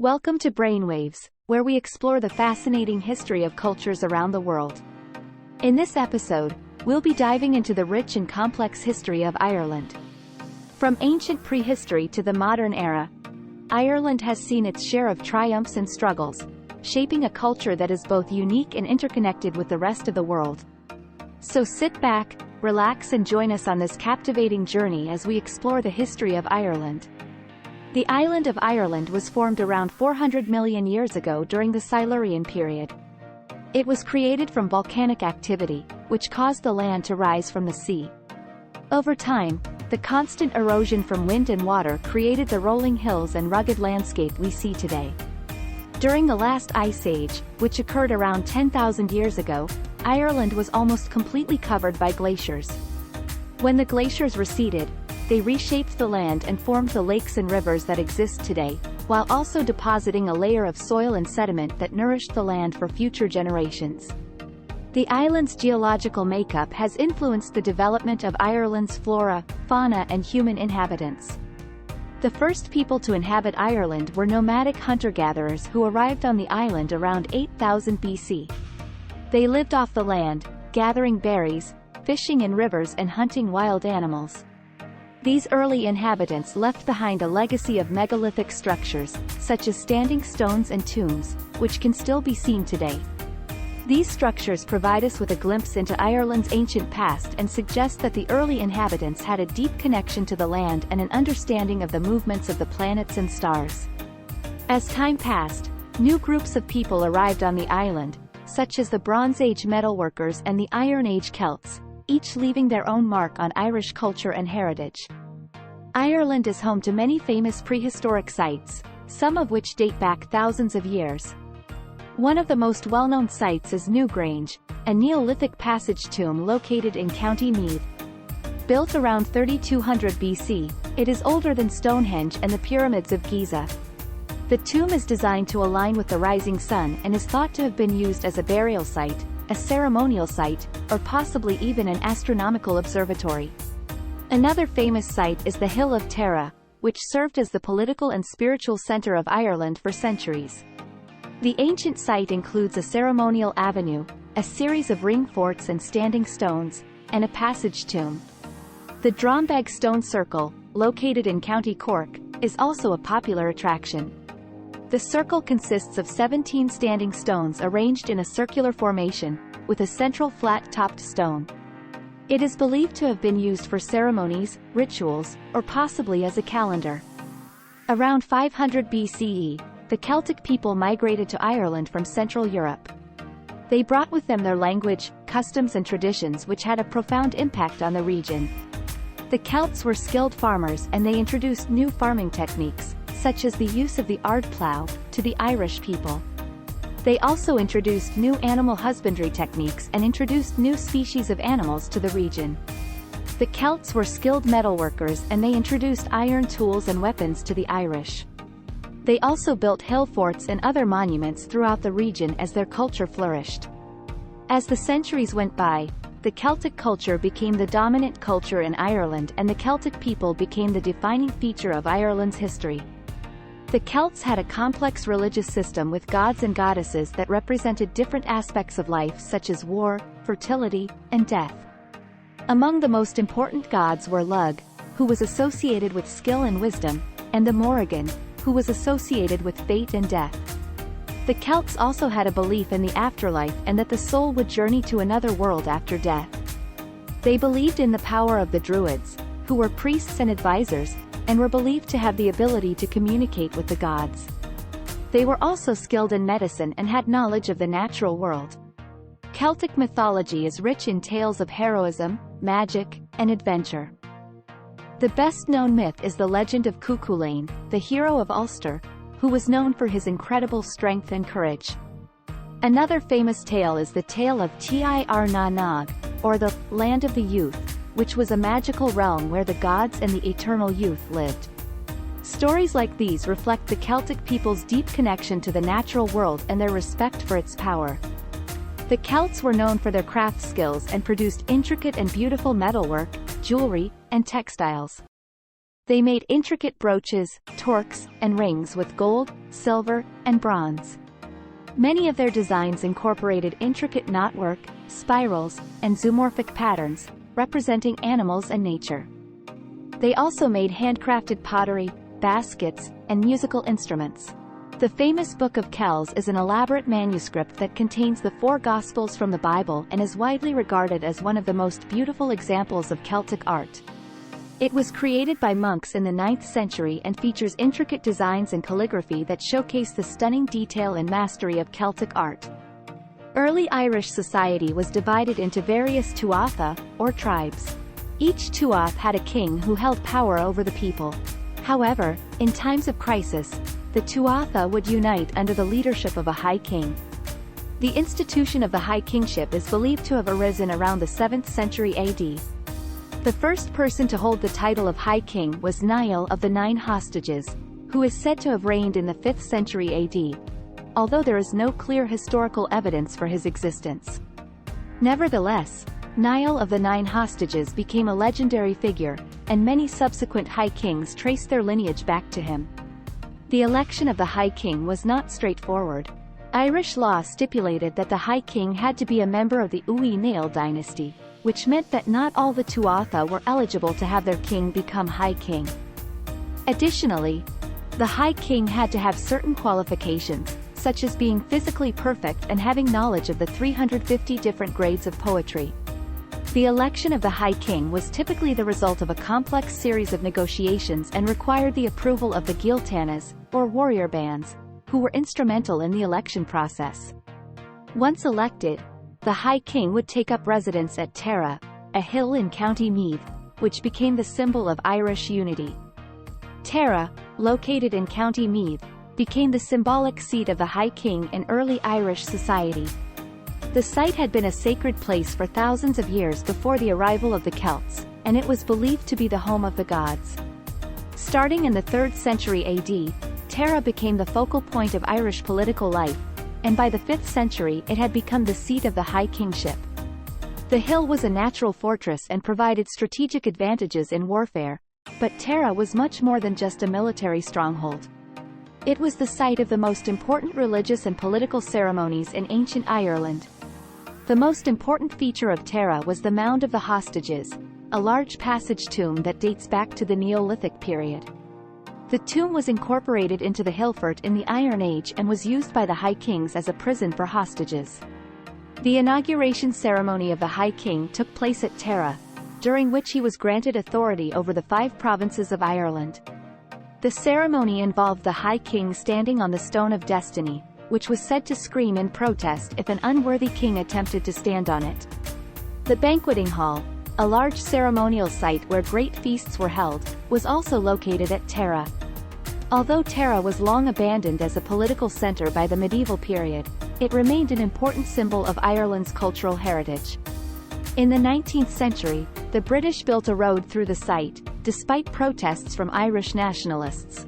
Welcome to Brainwaves, where we explore the fascinating history of cultures around the world. In this episode, we'll be diving into the rich and complex history of Ireland. From ancient prehistory to the modern era, Ireland has seen its share of triumphs and struggles, shaping a culture that is both unique and interconnected with the rest of the world. So sit back, relax and join us on this captivating journey as we explore the history of Ireland. The island of Ireland was formed around 400 million years ago during the Silurian period. It was created from volcanic activity, which caused the land to rise from the sea. Over time, the constant erosion from wind and water created the rolling hills and rugged landscape we see today. During the last ice age, which occurred around 10,000 years ago, Ireland was almost completely covered by glaciers. When the glaciers receded, they reshaped the land and formed the lakes and rivers that exist today, while also depositing a layer of soil and sediment that nourished the land for future generations. The island's geological makeup has influenced the development of Ireland's flora, fauna and human inhabitants. The first people to inhabit Ireland were nomadic hunter-gatherers who arrived on the island around 8000 BC. They lived off the land, gathering berries, fishing in rivers and hunting wild animals. These early inhabitants left behind a legacy of megalithic structures, such as standing stones and tombs, which can still be seen today. These structures provide us with a glimpse into Ireland's ancient past and suggest that the early inhabitants had a deep connection to the land and an understanding of the movements of the planets and stars. As time passed, new groups of people arrived on the island, such as the Bronze Age metalworkers and the Iron Age Celts, each leaving their own mark on Irish culture and heritage. Ireland is home to many famous prehistoric sites, some of which date back thousands of years. One of the most well-known sites is Newgrange, a Neolithic passage tomb located in County Meath. Built around 3200 BC, it is older than Stonehenge and the pyramids of Giza. The tomb is designed to align with the rising sun and is thought to have been used as a burial site, a ceremonial site, or possibly even an astronomical observatory. Another famous site is the Hill of Tara, which served as the political and spiritual center of Ireland for centuries. The ancient site includes a ceremonial avenue, a series of ring forts and standing stones, and a passage tomb. The Drombeg Stone Circle, located in County Cork, is also a popular attraction. The circle consists of 17 standing stones arranged in a circular formation, with a central flat-topped stone. It is believed to have been used for ceremonies, rituals, or possibly as a calendar. Around 500 BCE, the Celtic people migrated to Ireland from Central Europe. They brought with them their language, customs and traditions which had a profound impact on the region. The Celts were skilled farmers and they introduced new farming techniques, such as the use of the ard plough, to the Irish people. They also introduced new animal husbandry techniques and introduced new species of animals to the region. The Celts were skilled metalworkers and they introduced iron tools and weapons to the Irish. They also built hill forts and other monuments throughout the region as their culture flourished. As the centuries went by, the Celtic culture became the dominant culture in Ireland and the Celtic people became the defining feature of Ireland's history. The Celts had a complex religious system with gods and goddesses that represented different aspects of life such as war, fertility, and death. Among the most important gods were Lug, who was associated with skill and wisdom, and the Morrigan, who was associated with fate and death. The Celts also had a belief in the afterlife and that the soul would journey to another world after death. They believed in the power of the Druids, who were priests and advisors, and were believed to have the ability to communicate with the gods. They were also skilled in medicine and had knowledge of the natural world. Celtic mythology is rich in tales of heroism, magic, and adventure. The best-known myth is the legend of Cuchulainn, the hero of Ulster, who was known for his incredible strength and courage. Another famous tale is the tale of Tir na Nog, or the Land of the Youth, which was a magical realm where the gods and the eternal youth lived. Stories like these reflect the Celtic people's deep connection to the natural world and their respect for its power. The Celts were known for their craft skills and produced intricate and beautiful metalwork, jewelry, and textiles. They made intricate brooches, torques, and rings with gold, silver, and bronze. Many of their designs incorporated intricate knotwork, spirals, and zoomorphic patterns, representing animals and nature. They also made handcrafted pottery, baskets, and musical instruments. The famous Book of Kells is an elaborate manuscript that contains the 4 Gospels from the Bible and is widely regarded as one of the most beautiful examples of Celtic art. It was created by monks in the 9th century and features intricate designs and calligraphy that showcase the stunning detail and mastery of Celtic art. Early Irish society was divided into various tuatha, or tribes. Each tuath had a king who held power over the people. However, in times of crisis, the tuatha would unite under the leadership of a high king. The institution of the High Kingship is believed to have arisen around the 7th century AD. The first person to hold the title of High King was Niall of the 9 Hostages, who is said to have reigned in the 5th century AD, although there is no clear historical evidence for his existence. Nevertheless, Niall of the 9 Hostages became a legendary figure, and many subsequent High Kings trace their lineage back to him. The election of the High King was not straightforward. Irish law stipulated that the High King had to be a member of the Uí Néill dynasty, which meant that not all the tuatha were eligible to have their king become High King. Additionally, the High King had to have certain qualifications, such as being physically perfect and having knowledge of the 350 different grades of poetry. The election of the High King was typically the result of a complex series of negotiations and required the approval of the Giltanas, or warrior bands, who were instrumental in the election process. Once elected, the High King would take up residence at Tara, a hill in County Meath, which became the symbol of Irish unity. Tara, located in County Meath, became the symbolic seat of the High King in early Irish society. The site had been a sacred place for thousands of years before the arrival of the Celts, and it was believed to be the home of the gods. Starting in the 3rd century AD, Tara became the focal point of Irish political life, and by the 5th century it had become the seat of the High Kingship. The hill was a natural fortress and provided strategic advantages in warfare, but Tara was much more than just a military stronghold. It was the site of the most important religious and political ceremonies in ancient Ireland. The most important feature of Tara was the Mound of the Hostages, a large passage tomb that dates back to the Neolithic period. The tomb was incorporated into the hillfort in the Iron Age and was used by the High Kings as a prison for hostages. The inauguration ceremony of the High King took place at Tara, during which he was granted authority over the 5 provinces of Ireland. The ceremony involved the High King standing on the Stone of Destiny, which was said to scream in protest if an unworthy king attempted to stand on it. The banqueting hall, a large ceremonial site where great feasts were held, was also located at Tara. Although Tara was long abandoned as a political centre by the medieval period, it remained an important symbol of Ireland's cultural heritage. In the 19th century, the British built a road through the site, despite protests from Irish nationalists.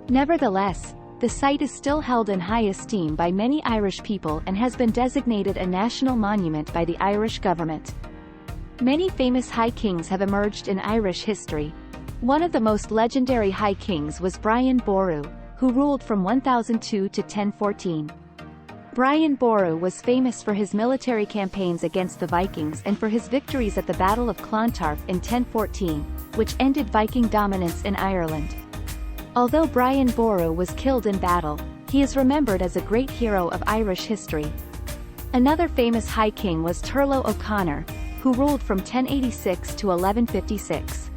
Nevertheless, the site is still held in high esteem by many Irish people and has been designated a national monument by the Irish government. Many famous High Kings have emerged in Irish history. One of the most legendary High Kings was Brian Boru, who ruled from 1002 to 1014. Brian Boru was famous for his military campaigns against the Vikings and for his victories at the Battle of Clontarf in 1014, which ended Viking dominance in Ireland. Although Brian Boru was killed in battle, he is remembered as a great hero of Irish history. Another famous High King was Turlough O'Conor, who ruled from 1086 to 1156.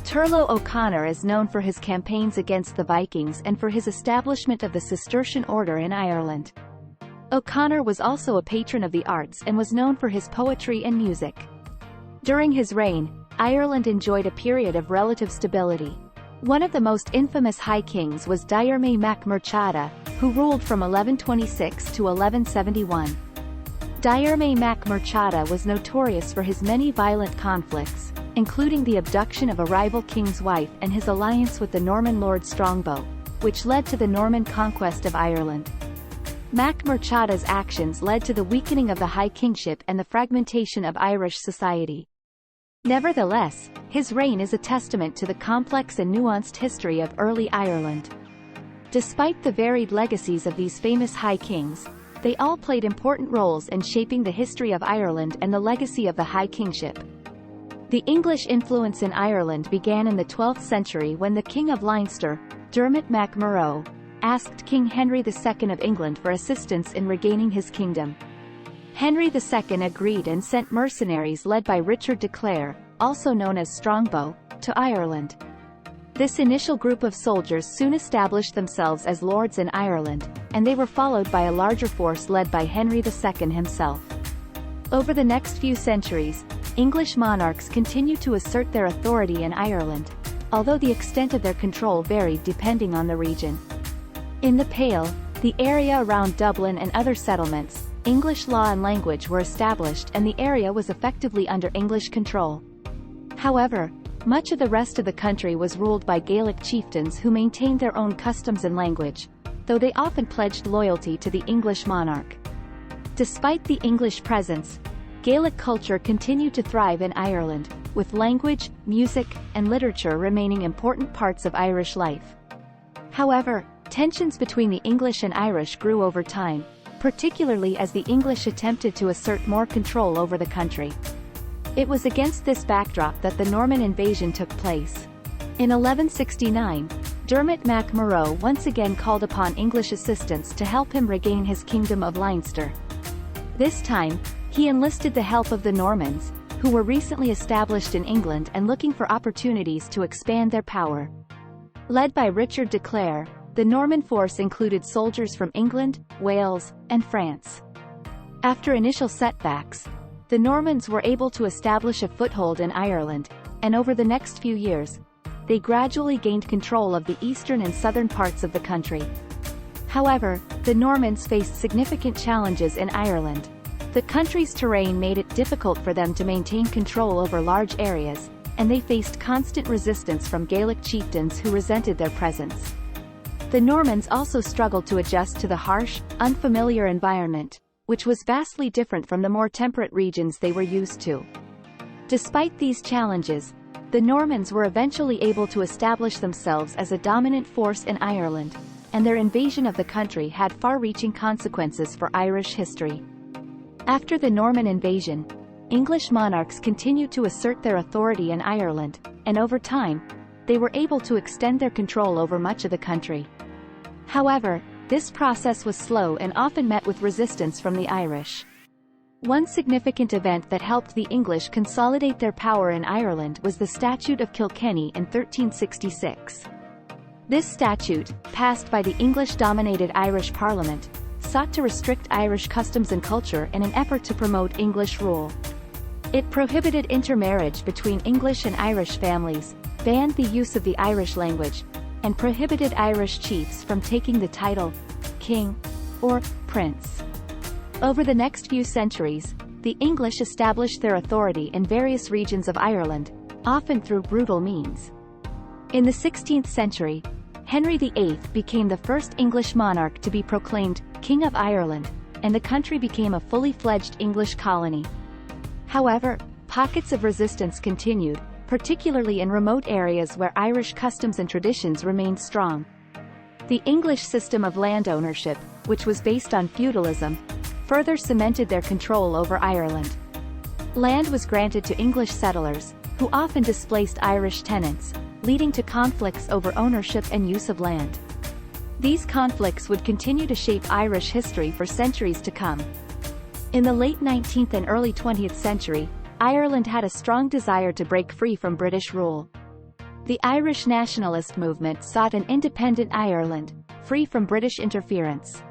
Turlough O'Conor is known for his campaigns against the Vikings and for his establishment of the Cistercian order in Ireland. O'Conor was also a patron of the arts and was known for his poetry and music. During his reign, Ireland enjoyed a period of relative stability. One of the most infamous High Kings was Diarmaid mac Murchada, who ruled from 1126 to 1171. Diarmaid mac Murchada was notorious for his many violent conflicts, including the abduction of a rival king's wife and his alliance with the Norman Lord Strongbow, which led to the Norman conquest of Ireland. Mac Murchada's actions led to the weakening of the High Kingship and the fragmentation of Irish society. Nevertheless, his reign is a testament to the complex and nuanced history of early Ireland. Despite the varied legacies of these famous high kings, they all played important roles in shaping the history of Ireland and the legacy of the High Kingship. The English influence in Ireland began in the 12th century when the King of Leinster, Dermot Mac Murrough, asked King Henry II of England for assistance in regaining his kingdom. Henry II agreed and sent mercenaries led by Richard de Clare, also known as Strongbow, to Ireland. This initial group of soldiers soon established themselves as lords in Ireland, and they were followed by a larger force led by Henry II himself. Over the next few centuries, English monarchs continued to assert their authority in Ireland, although the extent of their control varied depending on the region. In the Pale, the area around Dublin and other settlements, English law and language were established and the area was effectively under English control. However, much of the rest of the country was ruled by Gaelic chieftains who maintained their own customs and language, though they often pledged loyalty to the English monarch. Despite the English presence, Gaelic culture continued to thrive in Ireland, with language, music, and literature remaining important parts of Irish life. However, tensions between the English and Irish grew over time, particularly as the English attempted to assert more control over the country. It was against this backdrop that the Norman invasion took place. In 1169, Dermot Mac Murrough once again called upon English assistance to help him regain his kingdom of Leinster. This time, he enlisted the help of the Normans, who were recently established in England and looking for opportunities to expand their power. Led by Richard de Clare, the Norman force included soldiers from England, Wales, and France. After initial setbacks, the Normans were able to establish a foothold in Ireland, and over the next few years, they gradually gained control of the eastern and southern parts of the country. However, the Normans faced significant challenges in Ireland. The country's terrain made it difficult for them to maintain control over large areas, and they faced constant resistance from Gaelic chieftains who resented their presence. The Normans also struggled to adjust to the harsh, unfamiliar environment, which was vastly different from the more temperate regions they were used to. Despite these challenges, the Normans were eventually able to establish themselves as a dominant force in Ireland, and their invasion of the country had far-reaching consequences for Irish history. After the Norman invasion, English monarchs continued to assert their authority in Ireland, and over time, they were able to extend their control over much of the country. However, this process was slow and often met with resistance from the Irish. One significant event that helped the English consolidate their power in Ireland was the Statute of Kilkenny in 1366. This statute, passed by the English-dominated Irish Parliament, sought to restrict Irish customs and culture in an effort to promote English rule. It prohibited intermarriage between English and Irish families, banned the use of the Irish language, and prohibited Irish chiefs from taking the title king or prince. Over the next few centuries, the English established their authority in various regions of Ireland, often through brutal means. In the 16th century, Henry VIII became the first English monarch to be proclaimed King of Ireland, and the country became a fully fledged English colony. However, pockets of resistance continued, particularly in remote areas where Irish customs and traditions remained strong. The English system of land ownership, which was based on feudalism, further cemented their control over Ireland. Land was granted to English settlers, who often displaced Irish tenants, leading to conflicts over ownership and use of land. These conflicts would continue to shape Irish history for centuries to come. In the late 19th and early 20th century, Ireland had a strong desire to break free from British rule. The Irish nationalist movement sought an independent Ireland, free from British interference.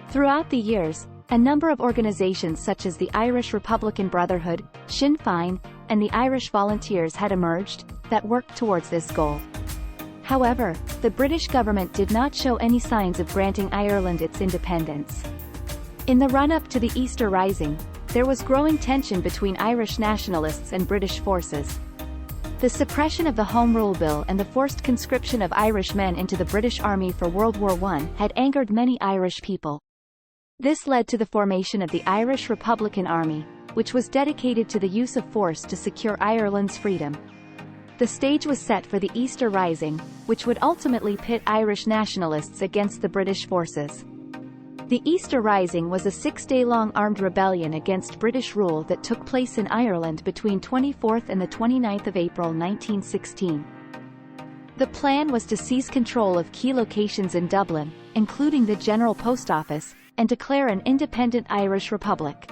Throughout the years, a number of organizations such as the Irish Republican Brotherhood, Sinn Féin, and the Irish Volunteers had emerged, that worked towards this goal. However, the British government did not show any signs of granting Ireland its independence. In the run-up to the Easter Rising, there was growing tension between Irish nationalists and British forces. The suppression of the Home Rule Bill and the forced conscription of Irish men into the British Army for World War I had angered many Irish people. This led to the formation of the Irish Republican Army, which was dedicated to the use of force to secure Ireland's freedom. The stage was set for the Easter Rising, which would ultimately pit Irish nationalists against the British forces. The Easter Rising was a 6-day-long armed rebellion against British rule that took place in Ireland between 24th and the 29th of April 1916. The plan was to seize control of key locations in Dublin, including the General Post Office, and declare an independent Irish Republic.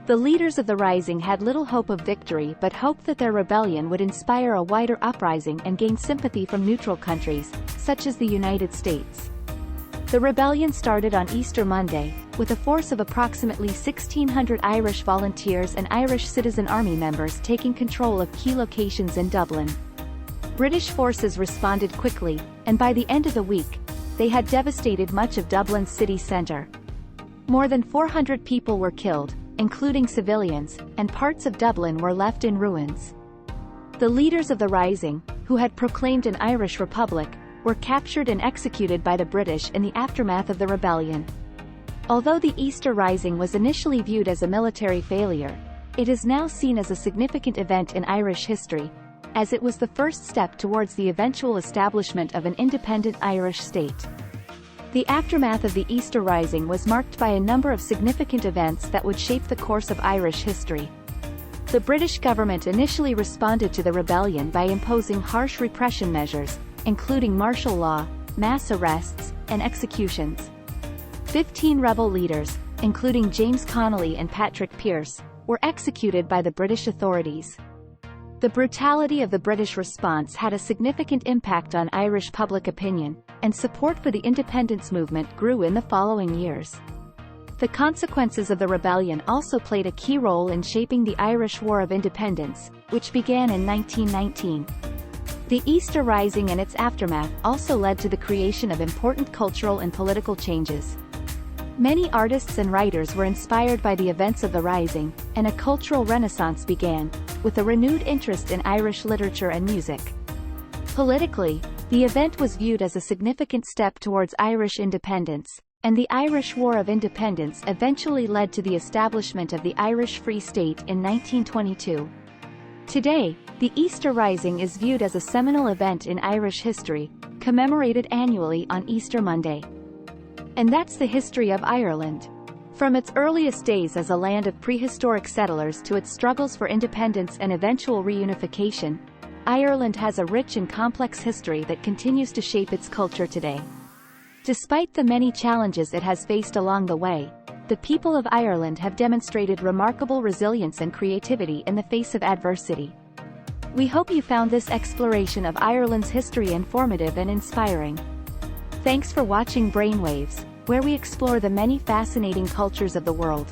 The leaders of the Rising had little hope of victory but hoped that their rebellion would inspire a wider uprising and gain sympathy from neutral countries, such as the United States. The rebellion started on Easter Monday, with a force of approximately 1,600 Irish volunteers and Irish Citizen Army members taking control of key locations in Dublin. British forces responded quickly, and by the end of the week, they had devastated much of Dublin's city centre. More than 400 people were killed, including civilians, and parts of Dublin were left in ruins. The leaders of the Rising, who had proclaimed an Irish Republic, were captured and executed by the British in the aftermath of the rebellion. Although the Easter Rising was initially viewed as a military failure, it is now seen as a significant event in Irish history, as it was the first step towards the eventual establishment of an independent Irish state. The aftermath of the Easter Rising was marked by a number of significant events that would shape the course of Irish history. The British government initially responded to the rebellion by imposing harsh repression measures, including martial law, mass arrests, and executions. 15 rebel leaders, including James Connolly and Patrick Pearse, were executed by the British authorities. The brutality of the British response had a significant impact on Irish public opinion, and support for the independence movement grew in the following years. The consequences of the rebellion also played a key role in shaping the Irish War of Independence, which began in 1919. The Easter Rising and its aftermath also led to the creation of important cultural and political changes. Many artists and writers were inspired by the events of the Rising, and a cultural renaissance began, with a renewed interest in Irish literature and music. Politically, the event was viewed as a significant step towards Irish independence, and the Irish War of Independence eventually led to the establishment of the Irish Free State in 1922. Today, the Easter Rising is viewed as a seminal event in Irish history, commemorated annually on Easter Monday. And that's the history of Ireland. From its earliest days as a land of prehistoric settlers to its struggles for independence and eventual reunification, Ireland has a rich and complex history that continues to shape its culture today. Despite the many challenges it has faced along the way, the people of Ireland have demonstrated remarkable resilience and creativity in the face of adversity. We hope you found this exploration of Ireland's history informative and inspiring. Thanks for watching Brainwaves, where we explore the many fascinating cultures of the world.